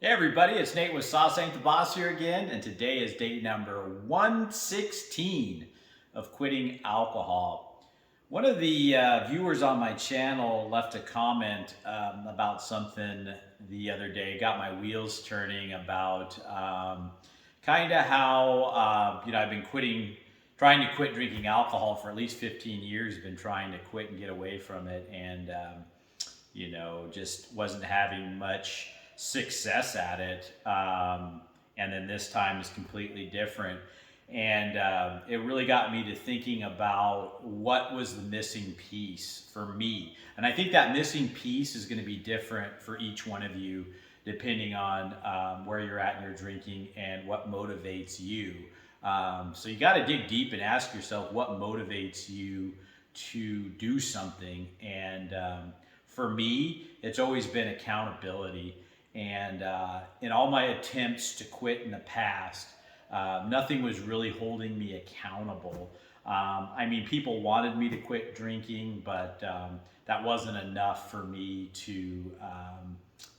Hey everybody, it's Nate with Sauce Ain't the Boss here again, and today is day number 116 of quitting alcohol. One of the viewers on my channel left a comment about something the other day, got my wheels turning about kind of how I've been trying to quit drinking alcohol for at least 15 years, been trying to quit and get away from it, and just wasn't having much success at it. And then this time is completely different. And it really got me to thinking about what was the missing piece for me. And I think that missing piece is going to be different for each one of you, depending on where you're at in your drinking and what motivates you. So you got to dig deep and ask yourself what motivates you to do something. And for me, it's always been accountability. And in all my attempts to quit in the past, nothing was really holding me accountable. People wanted me to quit drinking, but that wasn't enough for me to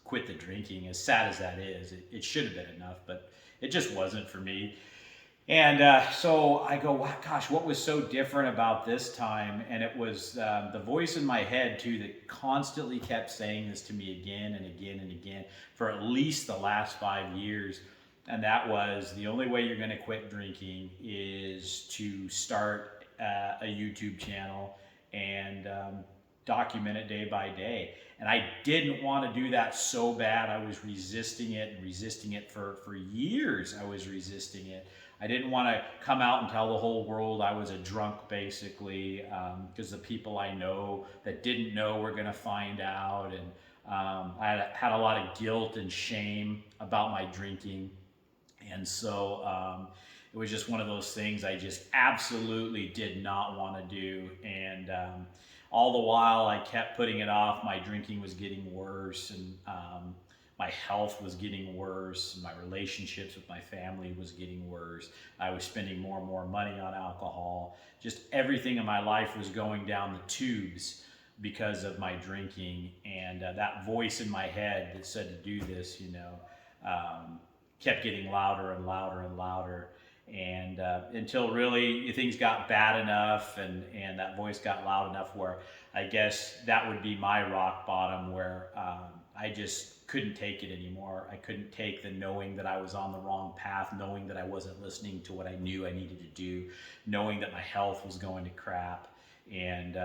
quit the drinking. As sad as that is, it should have been enough, but it just wasn't for me. And so I go, wow, gosh, what was so different about this time? And it was the voice in my head, too, that constantly kept saying this to me again and again and again for at least the last 5 years. And that was the only way you're going to quit drinking is to start a YouTube channel and document it day by day. And I didn't want to do that so bad. I was resisting it and resisting it for years. I was resisting it. I didn't want to come out and tell the whole world I was a drunk, basically, because the people I know that didn't know were going to find out. And I had a lot of guilt and shame about my drinking. And so it was just one of those things I just absolutely did not want to do. And all the while I kept putting it off, my drinking was getting worse, and my health was getting worse, and my relationships with my family was getting worse. I was spending more and more money on alcohol. Just everything in my life was going down the tubes because of my drinking. And that voice in my head that said to do this, kept getting louder and louder and louder. And until really things got bad enough, and that voice got loud enough where I guess that would be my rock bottom, where I just couldn't take it anymore. I couldn't take the knowing that I was on the wrong path, knowing that I wasn't listening to what I knew I needed to do, knowing that my health was going to crap. And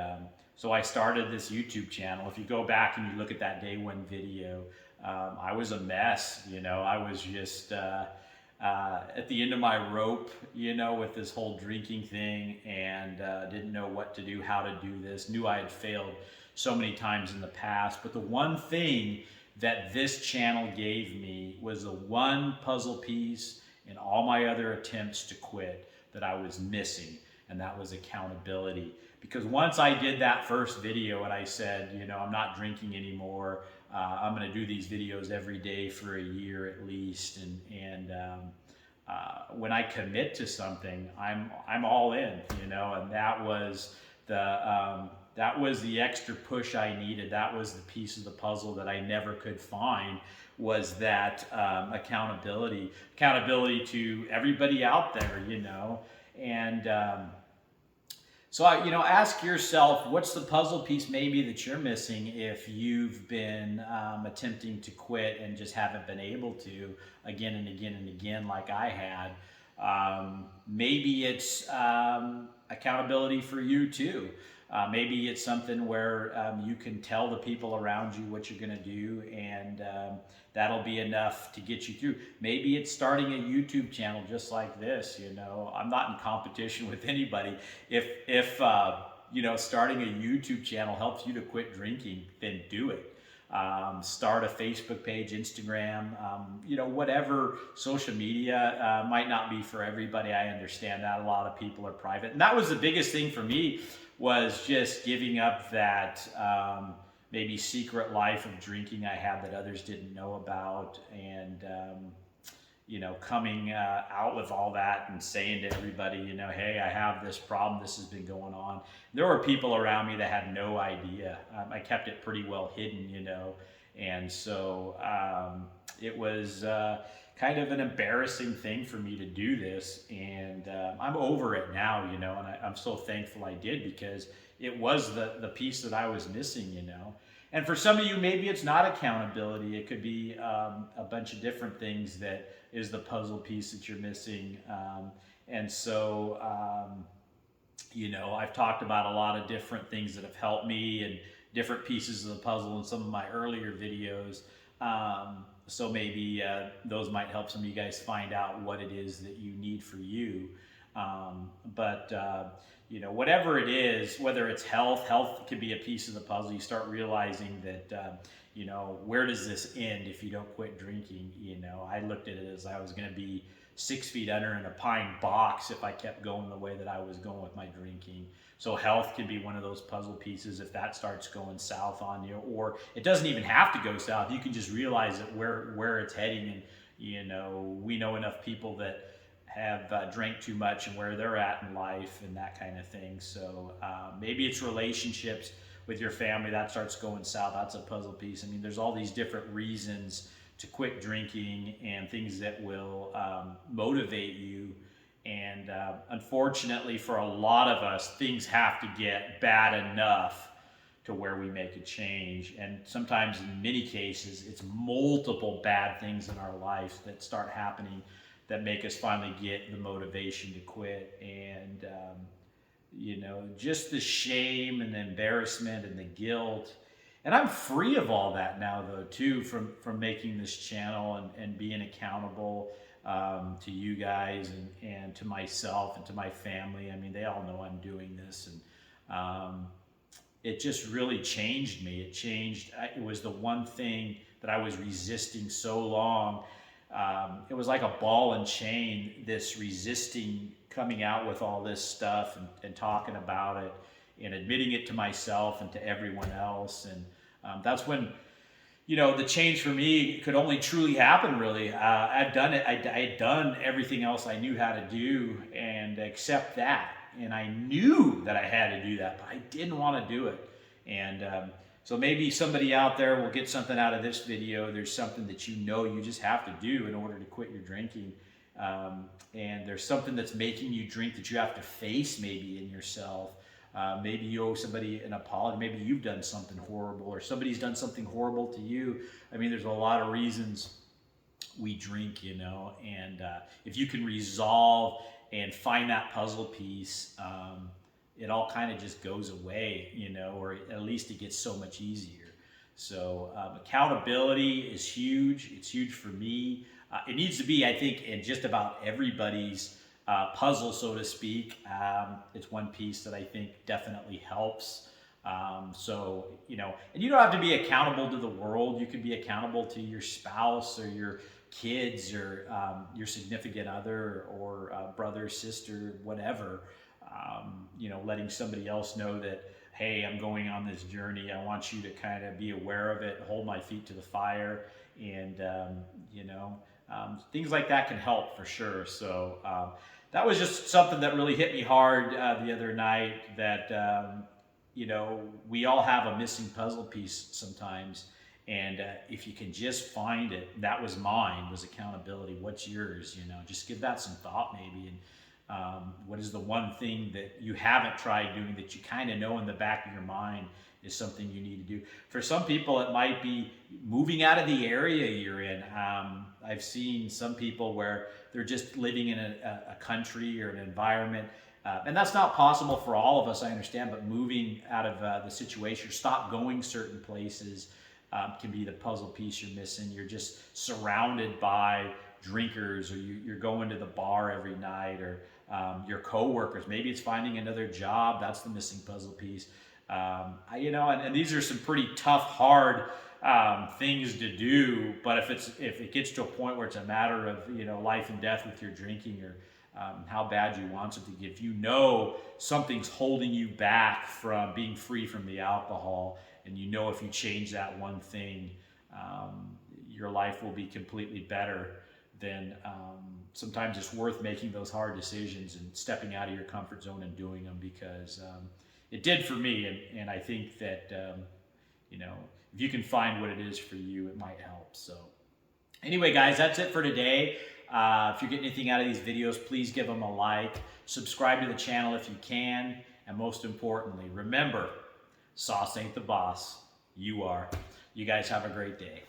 so I started this YouTube channel. If you go back and you look at that day one video, I was a mess. I was just at the end of my rope, with this whole drinking thing, and didn't know what to do, how to do this. Knew I had failed so many times in the past. But the one thing that this channel gave me was the one puzzle piece in all my other attempts to quit that I was missing, and that was accountability. Because once I did that first video and I said, I'm not drinking anymore, I'm going to do these videos every day for a year at least, and when I commit to something, I'm all in, and that was the extra push I needed. That was the piece of the puzzle that I never could find, was that accountability to everybody out there, and so ask yourself, what's the puzzle piece maybe that you're missing if you've been attempting to quit and just haven't been able to again and again and again like I had. Maybe it's accountability for you too. Maybe it's something where you can tell the people around you what you're going to do, and that'll be enough to get you through. Maybe it's starting a YouTube channel just like this. I'm not in competition with anybody. If starting a YouTube channel helps you to quit drinking, then do it. Start a Facebook page, Instagram, whatever. Social media might not be for everybody. I understand that. A lot of people are private. And that was the biggest thing for me, was just giving up that maybe secret life of drinking I had that others didn't know about, and coming out with all that and saying to everybody, hey, I have this problem, this has been going on. There were people around me that had no idea. I kept it pretty well hidden, and so It was kind of an embarrassing thing for me to do this, and I'm over it now, and I'm so thankful I did, because it was the piece that I was missing. And for some of you, maybe it's not accountability. It could be a bunch of different things that is the puzzle piece that you're missing. And so, I've talked about a lot of different things that have helped me and different pieces of the puzzle in some of my earlier videos. So maybe those might help some of you guys find out what it is that you need for you. Whatever it is, whether it's health could be a piece of the puzzle. You start realizing that, where does this end if you don't quit drinking? I looked at it as I was going to be 6 feet under in a pine box if I kept going the way that I was going with my drinking. So health can be one of those puzzle pieces if that starts going south on you, or it doesn't even have to go south. You can just realize that where it's heading, and we know enough people that have drank too much and where they're at in life and that kind of thing. So maybe it's relationships with your family that starts going south. That's a puzzle piece. I mean, there's all these different reasons to quit drinking and things that will motivate you. And unfortunately, for a lot of us, things have to get bad enough to where we make a change. And sometimes, in many cases, it's multiple bad things in our life that start happening that make us finally get the motivation to quit. And, just the shame and the embarrassment and the guilt. And I'm free of all that now, though, too, from making this channel and being accountable to you guys and to myself and to my family. I mean, they all know I'm doing this. And it just really changed me. It was the one thing that I was resisting so long. It was like a ball and chain, this resisting coming out with all this stuff and talking about it and admitting it to myself and to everyone else. And that's when, the change for me could only truly happen, really. I'd done it. I had done everything else I knew how to do and accept that. And I knew that I had to do that, but I didn't want to do it. And so maybe somebody out there will get something out of this video. There's something that you just have to do in order to quit your drinking. And there's something that's making you drink that you have to face maybe in yourself. Maybe you owe somebody an apology. Maybe you've done something horrible or somebody's done something horrible to you. I mean, there's a lot of reasons we drink, and if you can resolve and find that puzzle piece, it all kind of just goes away, or at least it gets so much easier. So accountability is huge. It's huge for me. It needs to be, I think, in just about everybody's puzzle, so to speak. It's one piece that I think definitely helps. And you don't have to be accountable to the world. You can be accountable to your spouse or your kids or your significant other or brother, sister, whatever. Letting somebody else know that, hey, I'm going on this journey. I want you to kind of be aware of it, hold my feet to the fire, and things like that can help for sure. So that was just something that really hit me hard the other night, that we all have a missing puzzle piece sometimes, and if you can just find it. That was mine, was accountability. What's yours? Just give that some thought maybe. And what is the one thing that you haven't tried doing that you kind of know in the back of your mind is something you need to do? For some people, it might be moving out of the area you're in. I've seen some people where they're just living in a country or an environment, and that's not possible for all of us, I understand, but moving out of the situation, stop going certain places, can be the puzzle piece you're missing. You're just surrounded by drinkers, or you're going to the bar every night, or your coworkers. Maybe it's finding another job. That's the missing puzzle piece. And these are some pretty tough, hard things to do. But if it gets to a point where it's a matter of life and death with your drinking, or how bad you want something, if something's holding you back from being free from the alcohol, and if you change that one thing, your life will be completely better, then sometimes it's worth making those hard decisions and stepping out of your comfort zone and doing them, because it did for me. And I think that, if you can find what it is for you, it might help. So Anyway, guys, that's it for today. If you're getting anything out of these videos, please give them a like. Subscribe to the channel if you can. And most importantly, remember, sauce ain't the boss. You are. You guys have a great day.